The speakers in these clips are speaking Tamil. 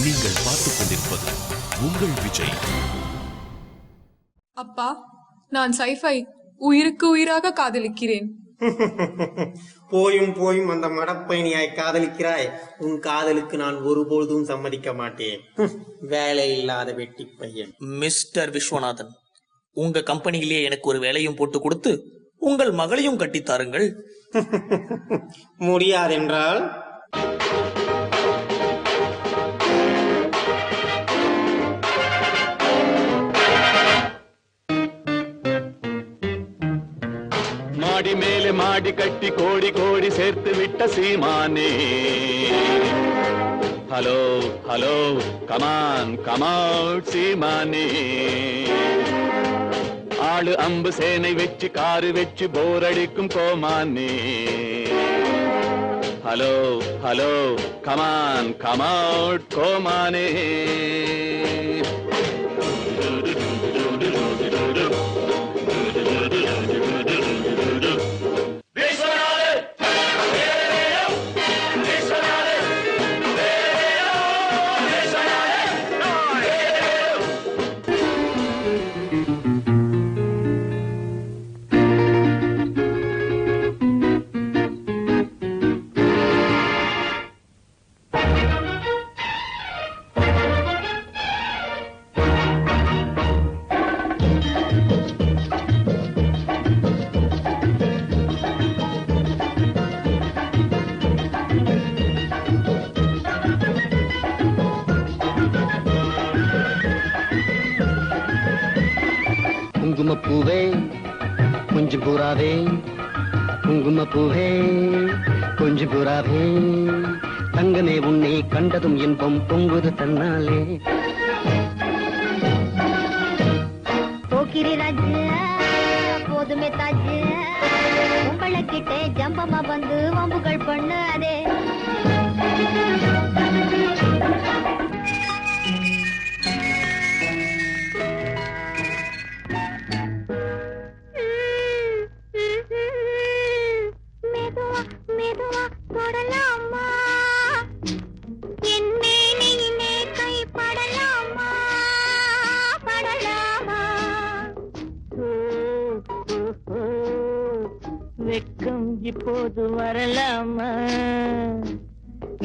நீங்கள் பார்த்துக் கொண்டிருப்பது உங்கள் விஜய். அப்பா, நான் சைஃபை உயிருக்கு உயிராக காதலிக்கிறேன். போயும் போயும் அந்த மடப்பயணியாய் காதலிக்கிறாய். உன் காதலுக்கு நான் ஒருபொழுதும் சம்மதிக்க மாட்டேன். வேலை இல்லாத வெட்டி பையன். மிஸ்டர் விஸ்வநாதன், உங்க கம்பெனியிலேயே எனக்கு ஒரு வேலையும் போட்டு கொடுத்து உங்கள் மகளையும் கட்டித்தாருங்கள். முடியாதென்றால் மாடி மேலே மாடி கட்டி கோடி கோடி சேர்த்து விட்ட சீமானே. ஹலோ ஹலோ கமான் கமவுட் சீமானே. ஆளு அம்பு சேனை வச்சு காரு வச்சு போர் அடிக்கும் கோமானே. ஹலோ ஹலோ கமான் கமவுட் கோமானே. குங்குமப்பூவே கொஞ்சம் புறாவே, குங்குமப்பூவே கொஞ்சம் புறாவே, தங்கமே உன்னை கண்டதும் இன்பம் பொங்குது தன்னாலே. போக்கிரி ராஜு போதுமே தாஜு, உங்களை கிட்டே ஜம்பமா வந்து வம்புகள் பண்ணாதே. மெதுவா தொடலாமா, என் மேனியிலே கை படலாமா படலாமா. வெட்கம் இப்போது வரலாமா,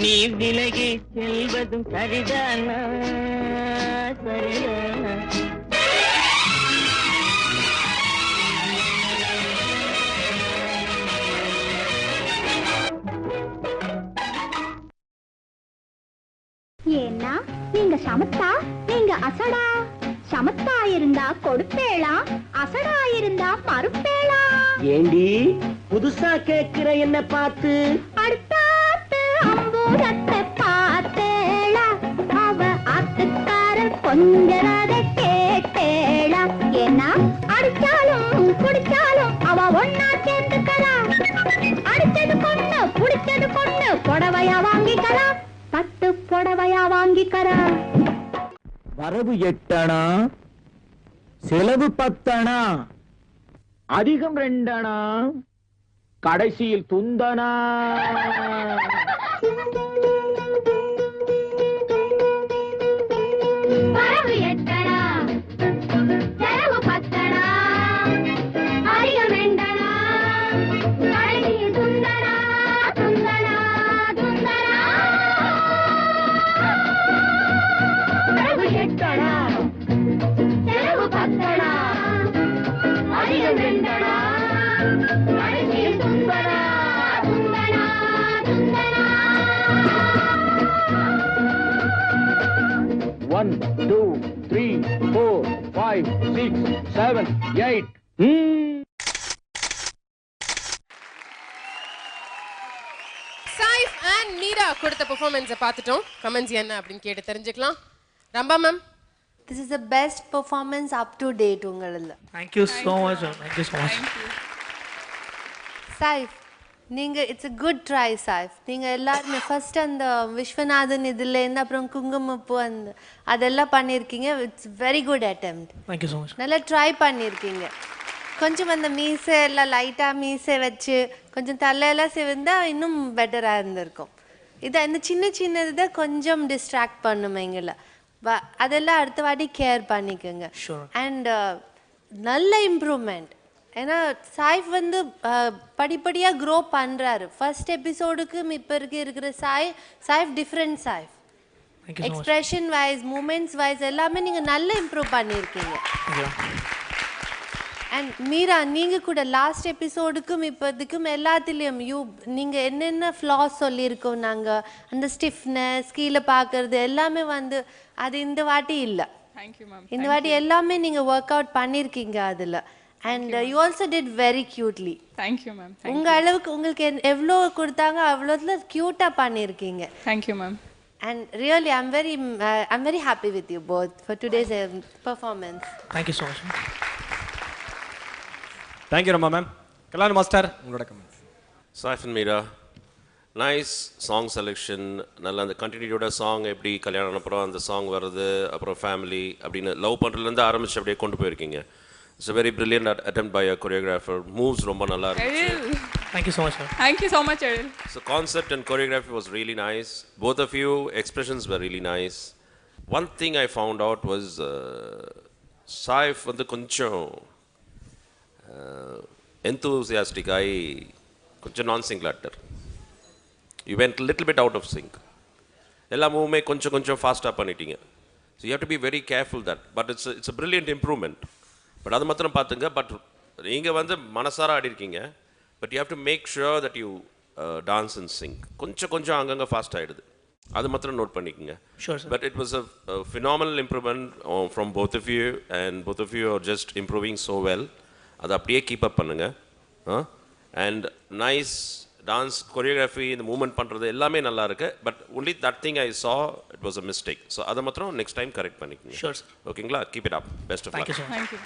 நீ விலகி செல்வதும் சரிதானா சரிதானா. ஏன்னா நீங்க சமத்தா, நீங்க அசடா. சமத்தா இருந்தா கொடுப்பேளா, அசடா இருந்தா மறுப்பேளா. ஏண்டி புதுசா கேக்குற என்ன பார்த்து? அடுத்தாத்து அம்பூரத்தை பார்த்தேளா, அவ ஆத்துக்கார கொஞ்சரத கேட்டேளா. ஏன்னா அடிச்சாலும் குடிச்சாலும் அவ ஒன்னா சேர்ந்துக்கலா. அடிச்சது கொண்டு புடிச்சது கொண்டு புடவையா வாங்கிக்கலாம், பட்டு புடவையா வாங்கிக்கறா. வரவு 8 அணா, செலவு 10 அணா, அதிகம் 2 அணா, கடைசியில் துந்தனா. வரவு 8 அணா, செலவு 10 அணா, அதிகம் 2 அணா, கடைசியில் துந்தனா துந்தனா துந்தனா. வரவு 8 அணா, செலவு 10 அணா, அதிகம் 2 அணா, கடைசியில் துந்தனா துந்தனா துந்தனா. 1 2 3 4 5 6 7 8. சைஃப் அண்ட் மீரா கொடுத்த பெர்ஃபார்மன்ஸை பார்த்துட்டோம். கமெண்ட்ஸ் என்ன அப்படின்னு கேட்டு தெரிஞ்சுக்கலாம். Rambha ma'am, This is the best performance up to date உங்களது. Thank you so much. Thank you so much. Saif, நீங்க it's a good try Saif. நீங்க எல்லாரும் ஃபர்ஸ்ட் அந்த விஸ்வநாதன் இதுல இருந்து அப்புறம் குங்குமப்பூ அந்த அதெல்லாம் பண்ணிருக்கீங்க. It's very good attempt. Thank you so much. நல்லா ட்ரை பண்ணிருக்கீங்க. கொஞ்சம் அந்த மீசை எல்லாம் லைட்டா மீசை வச்சு கொஞ்சம் தலையெல்லாம் சிவந்தா இன்னும் பெட்டரா இருந்திருக்கும். இந்த சின்ன சின்னது தான் கொஞ்சம் டிஸ்ட்ராக்ட் பண்ணும் எங்களை. அதெல்லாம் அடுத்த வாட்டி கேர் பண்ணிக்கோங்க. அண்ட் நல்ல இம்ப்ரூவ்மெண்ட். ஏன்னா சாய்ஃப் வந்து படிப்படியாக க்ரோ பண்ணுறாரு. ஃபர்ஸ்ட் எபிசோடுக்கு இப்போ இருக்கிற Saif different Saif. Expression wise, moments wise எல்லாமே நீங்கள் நல்லா இம்ப்ரூவ் பண்ணியிருக்கீங்க. அண்ட் மீரா, நீங்கள் கூட லாஸ்ட் எபிசோடுக்கும் இப்போதுக்கும் எல்லாத்துலேயும் நீங்கள் என்னென்ன ஃப்ளாஸ் சொல்லியிருக்கோம் நாங்கள், அந்த ஸ்டிஃப்னஸ், கீழே பார்க்கறது எல்லாமே வந்து அது இந்த வாட்டி இல்லை. இந்த வாட்டி எல்லாமே நீங்கள் ஒர்க் அவுட் பண்ணியிருக்கீங்க அதில். And you also did very cutely. Thank you ma'am. உங்கள் அளவுக்கு உங்களுக்கு எவ்வளோ கொடுத்தாங்க அவ்வளோத்துல க்யூட்டாக பண்ணியிருக்கீங்க. Thank you ma'am. And really, I'm very happy with you both for today's performance. Thank you so much. Thank you, Rama ma'am. Kalyan Master, உங்களோட comments. Saif and Meera, nice song selection. நல்ல அந்த கண்டினியூட சாங் எப்படி கல்யாணம் அப்புறம் அந்த சாங் வருது, அப்புறம் ஃபேமிலி அப்படின்னு லவ் பண்ணுறதுலேருந்து ஆரம்பிச்சு அப்படியே கொண்டு போயிருக்கீங்க. It's a very brilliant attempt by a choreographer. Moves ரொம்ப நல்லா இருந்துச்சு. Thank you so much, sir. Thank you so much, Aril. So concept and choreography was really nice. Both of you expressions were really nice. One thing I found out was Saif வந்து கொஞ்சம் enthusiastic ஆகி கொஞ்சம் நான் sync actor. You went a little bit out of sync. எல்லா மூவுமே கொஞ்சம் ஃபாஸ்ட்டாக பண்ணிட்டீங்க. So you have to be very careful that. But it's a brilliant improvement. But அது மாத்திரம் பார்த்துங்க. பட் நீங்கள் வந்து மனசார ஆடி இருக்கீங்க. But you have to make sure that you dance in sync. கொஞ்சம் அங்கங்கே ஃபாஸ்ட் ஆகிடுது. அது மாத்திரம் நோட் பண்ணிக்கோங்க. But it was a phenomenal improvement from both of you and both of you are just improving so well. அதை அப்படியே கீப் அப் பண்ணுங்கள். அண்ட் நைஸ் டான்ஸ் கொரியோகிராஃபி, இந்த மூவ்மெண்ட் பண்ணுறது எல்லாமே நல்லா இருக்கு. But only that thing I saw it was a mistake. So அதை மாத்திரம் நெக்ஸ்ட் டைம் கரெக்ட் பண்ணிக்கோங்க. ஓகேங்களா? Keep it up. Best of luck. Thank you.